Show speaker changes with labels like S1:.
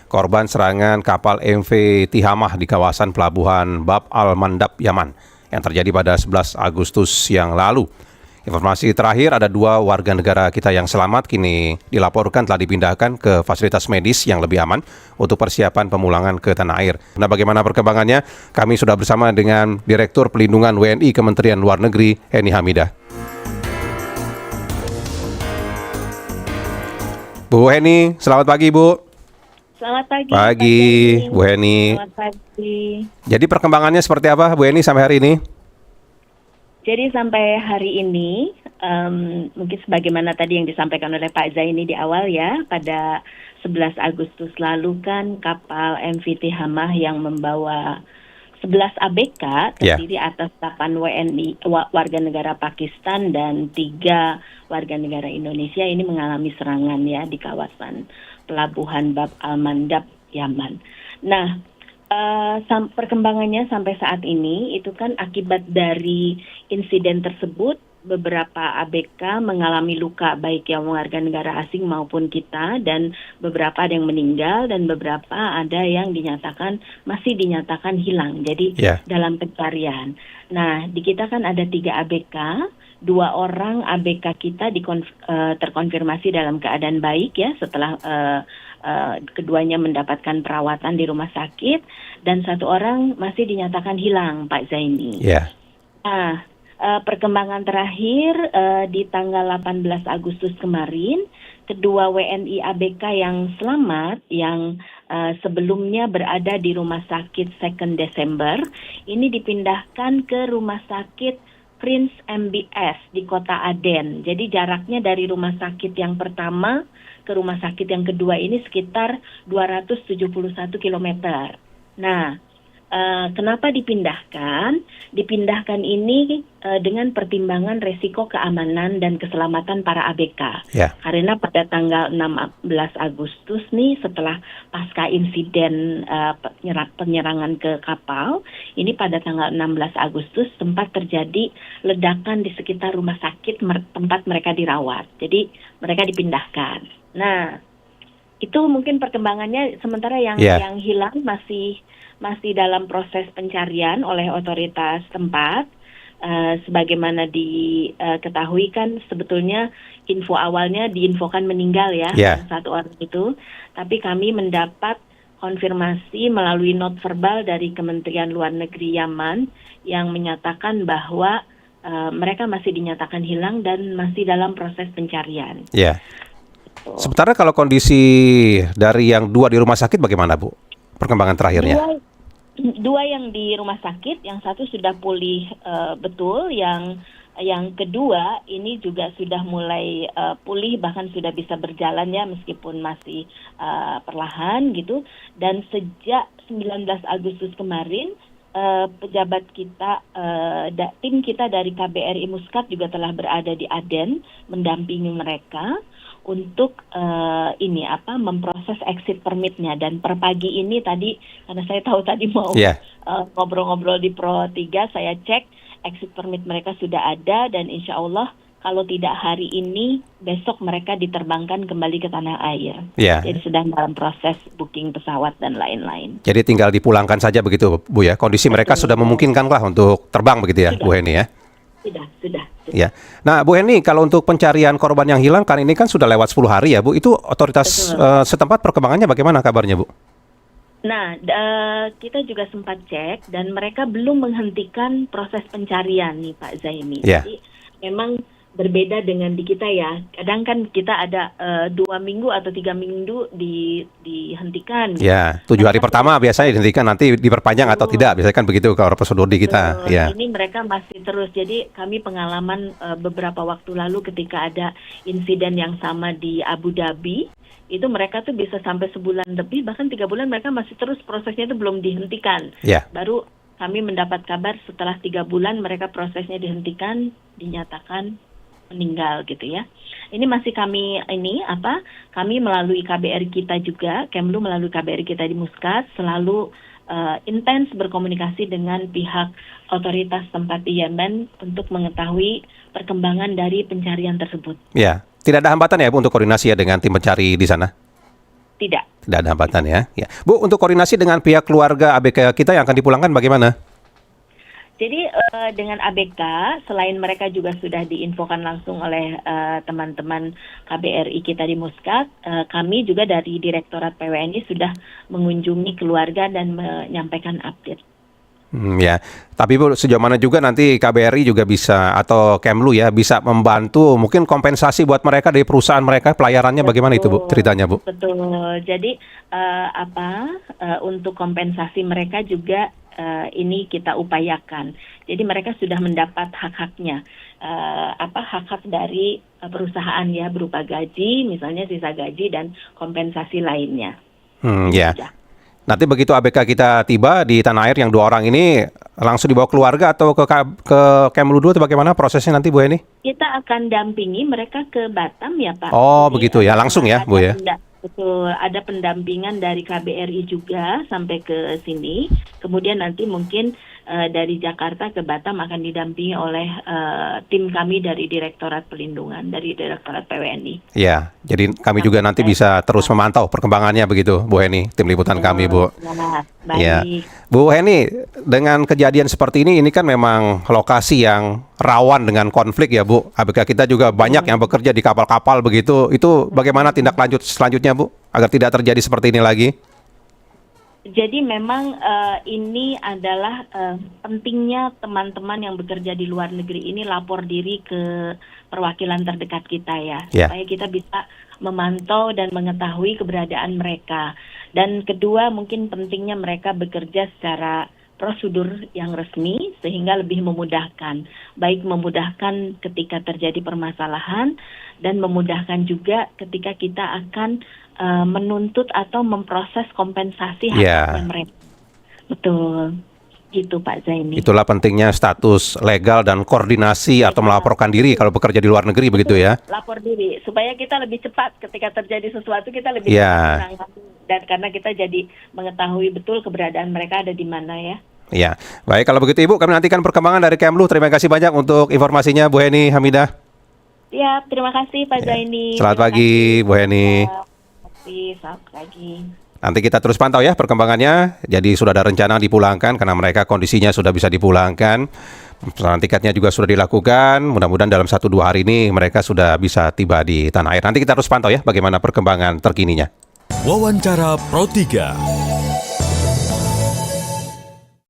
S1: korban serangan kapal MV Tihamah di kawasan pelabuhan Bab al-Mandab, Yaman yang terjadi pada 11 Agustus yang lalu. Informasi terakhir, ada 2 warga negara kita yang selamat kini dilaporkan telah dipindahkan ke fasilitas medis yang lebih aman untuk persiapan pemulangan ke tanah air. Nah, bagaimana perkembangannya? Kami sudah bersama dengan Direktur Pelindungan WNI Kementerian Luar Negeri, Heni Hamidah. Bu Heni, selamat pagi Bu.
S2: Selamat pagi.
S1: Pagi, Bu Heni.
S2: Selamat pagi.
S1: Jadi perkembangannya seperti apa Bu Heni sampai hari ini?
S2: Jadi sampai hari ini, mungkin sebagaimana tadi yang disampaikan oleh Pak Zaini di awal ya, pada 11 Agustus lalu kan kapal MV Tihamah yang membawa 11 ABK terdiri atas 8 WNI warga negara Pakistan dan 3 warga negara Indonesia ini mengalami serangan ya di kawasan pelabuhan Bab al-Mandab, Yaman. Nah, perkembangannya sampai saat ini itu kan akibat dari insiden tersebut beberapa ABK mengalami luka baik yang warga negara asing maupun kita, dan beberapa ada yang meninggal dan beberapa ada yang masih dinyatakan hilang. Jadi dalam pencarian. Nah, di kita kan ada 3 ABK, 2 orang ABK kita terkonfirmasi dalam keadaan baik ya setelah keduanya mendapatkan perawatan di rumah sakit, dan 1 orang masih dinyatakan hilang, Pak Zaini. Nah, perkembangan terakhir di tanggal 18 Agustus kemarin, kedua WNI ABK yang selamat yang sebelumnya berada di rumah sakit 2 Desember ini dipindahkan ke rumah sakit Prince MBS di kota Aden. Jadi jaraknya dari rumah sakit yang pertama ke rumah sakit yang kedua ini sekitar 271 km. Nah, kenapa dipindahkan? Dipindahkan ini dengan pertimbangan resiko keamanan dan keselamatan para ABK. Karena pada tanggal 16 Agustus nih, setelah pasca insiden penyerangan ke kapal, ini pada tanggal 16 Agustus sempat terjadi ledakan di sekitar rumah sakit tempat mereka dirawat. Jadi mereka dipindahkan. Nah, itu mungkin perkembangannya, sementara yang hilang masih dalam proses pencarian oleh otoritas tempat. Sebagaimana diketahui kan sebetulnya info awalnya diinfokan meninggal ya, 1 orang itu. Tapi kami mendapat konfirmasi melalui not verbal dari Kementerian Luar Negeri Yaman yang menyatakan bahwa mereka masih dinyatakan hilang dan masih dalam proses pencarian. Sementara kalau kondisi dari yang 2 di rumah sakit bagaimana Bu? Perkembangan terakhirnya? 2 yang di rumah sakit, yang 1 sudah pulih betul, yang kedua ini juga sudah mulai pulih, bahkan sudah bisa berjalan ya meskipun masih perlahan gitu. Dan sejak 19 Agustus kemarin pejabat kita, tim kita dari KBRI Muscat juga telah berada di Aden mendampingi mereka untuk memproses exit permitnya. Dan per pagi ini tadi, karena saya tahu tadi mau ngobrol-ngobrol di Pro 3, saya cek exit permit mereka sudah ada, dan insya Allah kalau tidak hari ini, besok mereka diterbangkan kembali ke tanah air. Jadi sedang dalam proses booking pesawat dan lain-lain. Jadi tinggal dipulangkan saja begitu Bu ya? Kondisi mereka sudah memungkinkan lah untuk terbang begitu ya, Bu Heni ya? Sudah. Ya. Nah, Bu Heni, kalau untuk pencarian korban yang hilang kan ini kan sudah lewat 10 hari ya Bu. Itu otoritas setempat perkembangannya bagaimana kabarnya Bu? Nah, kita juga sempat cek dan mereka belum menghentikan proses pencarian nih Pak Zaini. Jadi memang berbeda dengan di kita ya. Kadang kan kita ada 2 minggu atau 3 minggu dihentikan. 7 hari pertama biasanya dihentikan, nanti diperpanjang atau tidak. Biasanya kan begitu kalau prosedur di kita. Ini mereka masih terus. Jadi kami pengalaman beberapa waktu lalu ketika ada insiden yang sama di Abu Dhabi, itu mereka tuh bisa sampai sebulan lebih, bahkan 3 bulan mereka masih terus, prosesnya itu belum dihentikan. Baru kami mendapat kabar setelah 3 bulan mereka prosesnya dihentikan, dinyatakan meninggal gitu ya. Ini masih kami melalui KBRI kita juga, Kemlu melalui KBRI kita di Muscat selalu intens berkomunikasi dengan pihak otoritas tempat di Yemen untuk mengetahui perkembangan dari pencarian tersebut. Tidak ada hambatan ya Bu untuk koordinasi ya dengan tim pencari di sana? tidak.
S1: Tidak ada hambatan ya. Ya. Bu, untuk koordinasi dengan pihak keluarga ABK kita yang akan dipulangkan bagaimana?
S2: Jadi dengan ABK, selain mereka juga sudah diinfokan langsung oleh teman-teman KBRI kita di Muscat, kami juga dari Direktorat PWNI sudah mengunjungi keluarga dan menyampaikan update.
S1: Ya, tapi Bu, sejauh mana juga nanti KBRI juga bisa atau Kemlu ya bisa membantu mungkin kompensasi buat mereka dari perusahaan mereka pelayarannya bagaimana itu Bu ceritanya Bu?
S2: Betul. Jadi untuk kompensasi mereka juga ini kita upayakan. Jadi mereka sudah mendapat hak-haknya, hak-hak dari perusahaan ya berupa gaji, misalnya sisa gaji dan kompensasi lainnya.
S1: Ya.
S2: Sudah.
S1: Nanti begitu ABK kita tiba di tanah air yang 2 orang ini langsung dibawa keluarga atau ke Kemlu dulu atau bagaimana prosesnya nanti Bu ini?
S2: Kita akan dampingi mereka ke Batam ya Pak.
S1: Oh
S2: Jadi,
S1: begitu ya langsung ya Bu ya?
S2: Betul, ada pendampingan dari KBRI juga sampai ke sini. Kemudian nanti mungkin dari Jakarta ke Batam akan didampingi oleh tim kami dari Direktorat Pelindungan, dari Direktorat PWNI.
S1: Ya, jadi kami juga nanti bisa terus memantau perkembangannya begitu Bu Heni, tim liputan kami Bu.
S2: Baik.
S1: Ya. Bu Heni, dengan kejadian seperti ini kan memang lokasi yang rawan dengan konflik ya Bu. ABK kita juga banyak yang bekerja di kapal-kapal begitu. Itu bagaimana tindak lanjut selanjutnya Bu agar tidak terjadi seperti ini lagi?
S2: Jadi memang ini adalah pentingnya teman-teman yang bekerja di luar negeri ini lapor diri ke perwakilan terdekat kita ya, supaya kita bisa memantau dan mengetahui keberadaan mereka. Dan kedua mungkin pentingnya mereka bekerja secara prosedur yang resmi sehingga lebih memudahkan, baik memudahkan ketika terjadi permasalahan dan memudahkan juga ketika kita akan menuntut atau memproses kompensasi hak mereka. Betul, gitu Pak Zaini.
S1: Itulah pentingnya status legal dan koordinasi atau melaporkan diri kalau bekerja di luar negeri begitu ya.
S2: Lapor diri supaya kita lebih cepat ketika terjadi sesuatu kita lebih cepat menangani dan karena kita jadi mengetahui betul keberadaan mereka ada di mana ya.
S1: Ya, baik kalau begitu Ibu kami nantikan perkembangan dari Kemlu. Terima kasih banyak untuk informasinya Bu Heni Hamidah.
S2: Ya, terima kasih Pak Zaini.
S1: Selamat pagi Bu Heni.
S2: Selamat pagi.
S1: Nanti kita terus pantau ya perkembangannya. Jadi sudah ada rencana dipulangkan karena mereka kondisinya sudah bisa dipulangkan. Pemesanan tiketnya juga sudah dilakukan. Mudah-mudahan dalam 1-2 hari ini mereka sudah bisa tiba di tanah air. Nanti kita terus pantau ya bagaimana perkembangan terkininya.
S3: Wawancara Pro 3.